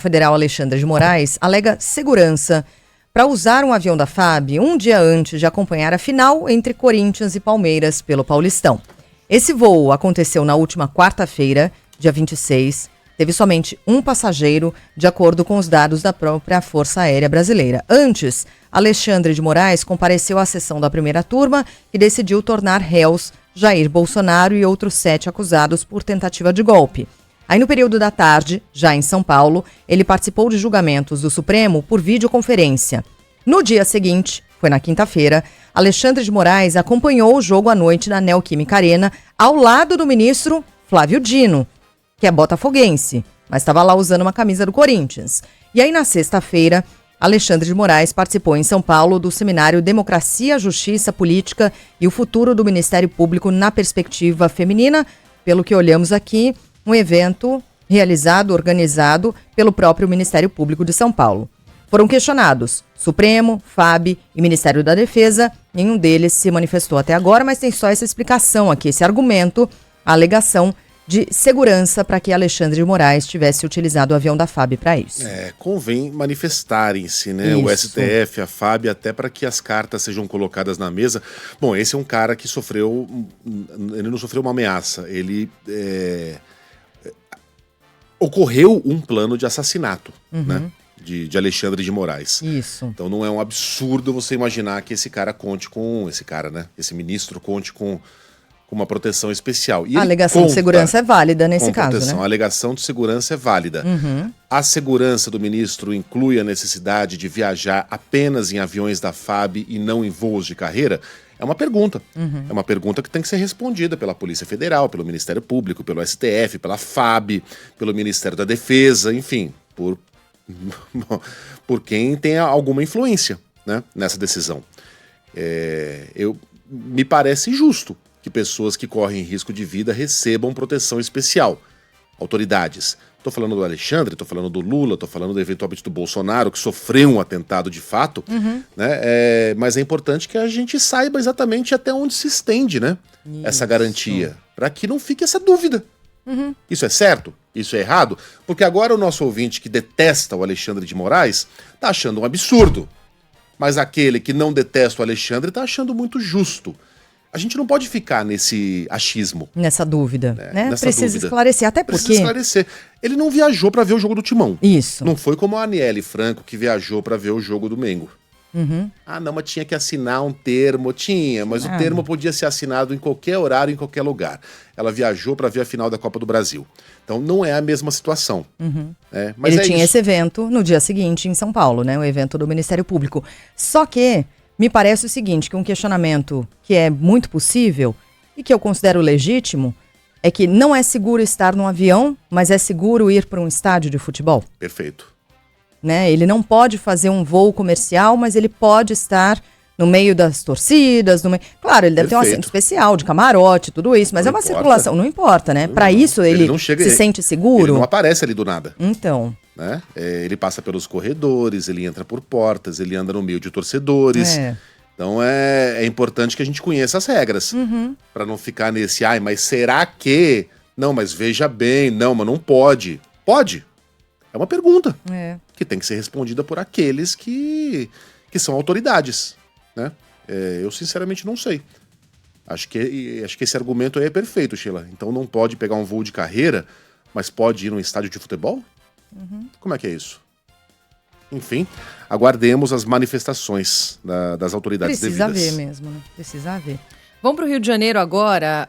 Federal Alexandre de Moraes alega segurança para usar um avião da FAB um dia antes de acompanhar a final entre Corinthians e Palmeiras pelo Paulistão. Esse voo aconteceu na última quarta-feira, dia 26. Teve somente um passageiro, de acordo com os dados da própria Força Aérea Brasileira. Antes, Alexandre de Moraes compareceu à sessão da primeira turma e decidiu tornar réus Jair Bolsonaro e outros 7 acusados por tentativa de golpe. Aí, no período da tarde, já em São Paulo, ele participou de julgamentos do Supremo por videoconferência. No dia seguinte, foi na quinta-feira, Alexandre de Moraes acompanhou o jogo à noite na Neoquímica Arena, ao lado do ministro Flávio Dino, que é botafoguense, mas estava lá usando uma camisa do Corinthians. E aí, na sexta-feira, Alexandre de Moraes participou em São Paulo do seminário Democracia, Justiça, Política e o Futuro do Ministério Público na Perspectiva Feminina, pelo que olhamos aqui, um evento organizado pelo próprio Ministério Público de São Paulo. Foram questionados Supremo, FAB e Ministério da Defesa. Nenhum deles se manifestou até agora, mas tem só essa explicação aqui, esse argumento, a alegação de segurança para que Alexandre de Moraes tivesse utilizado o avião da FAB para isso. Convém manifestarem-se, né? Isso. O STF, a FAB, até para que as cartas sejam colocadas na mesa. Bom, esse é um cara que ele não sofreu uma ameaça, ocorreu um plano de assassinato, né? De Alexandre de Moraes. Isso. Então não é um absurdo você imaginar que esse ministro conte com uma proteção especial. E a alegação de segurança é válida nesse caso, né? A alegação de segurança é válida. A segurança do ministro inclui a necessidade de viajar apenas em aviões da FAB e não em voos de carreira? É uma pergunta. É uma pergunta que tem que ser respondida pela Polícia Federal, pelo Ministério Público, pelo STF, pela FAB, pelo Ministério da Defesa, enfim, por quem tem alguma influência, né, nessa decisão. Me parece justo que pessoas que correm risco de vida recebam proteção especial. Autoridades. Estou falando do Alexandre, estou falando do Lula, estou falando eventualmente do Bolsonaro, que sofreu um atentado de fato, né? Mas é importante que a gente saiba exatamente até onde se estende, né, essa garantia, para que não fique essa dúvida. Isso é certo? Isso é errado? Porque agora o nosso ouvinte que detesta o Alexandre de Moraes está achando um absurdo, mas aquele que não detesta o Alexandre está achando muito justo. A gente não pode ficar nesse achismo. Nessa dúvida, né? Precisa esclarecer, até porque... Precisa esclarecer. Ele não viajou para ver o jogo do Timão. Isso. Não foi como a Aniele Franco, que viajou para ver o jogo do Mengo. Ah, não, mas tinha que assinar um termo. Tinha, mas o termo podia ser assinado em qualquer horário, em qualquer lugar. Ela viajou para ver a final da Copa do Brasil. Então não é a mesma situação. Mas ele tinha esse evento no dia seguinte em São Paulo, né? O evento do Ministério Público. Só que... me parece o seguinte, que um questionamento que é muito possível e que eu considero legítimo é que não é seguro estar num avião, mas é seguro ir para um estádio de futebol. Perfeito. Né? Ele não pode fazer um voo comercial, mas ele pode estar no meio das torcidas. Claro, ele deve ter um assento especial, de camarote, tudo isso, mas não é uma circulação, não importa, né? Para isso ele se sente seguro. Ele não aparece ali do nada. Então... né? Ele passa pelos corredores, ele entra por portas, ele anda no meio de torcedores. Então é importante que a gente conheça as regras, para não ficar nesse, mas será que... Não, mas veja bem, não, mas não pode. Pode. É uma pergunta que tem que ser respondida por aqueles que são autoridades, né? Eu sinceramente não sei. Acho que esse argumento aí é perfeito, Sheila. Então não pode pegar um voo de carreira, mas pode ir num estádio de futebol? Como é que é isso? Enfim, aguardemos as manifestações das autoridades devidas. Precisa ver mesmo, né? Precisa ver. Vamos para o Rio de Janeiro agora.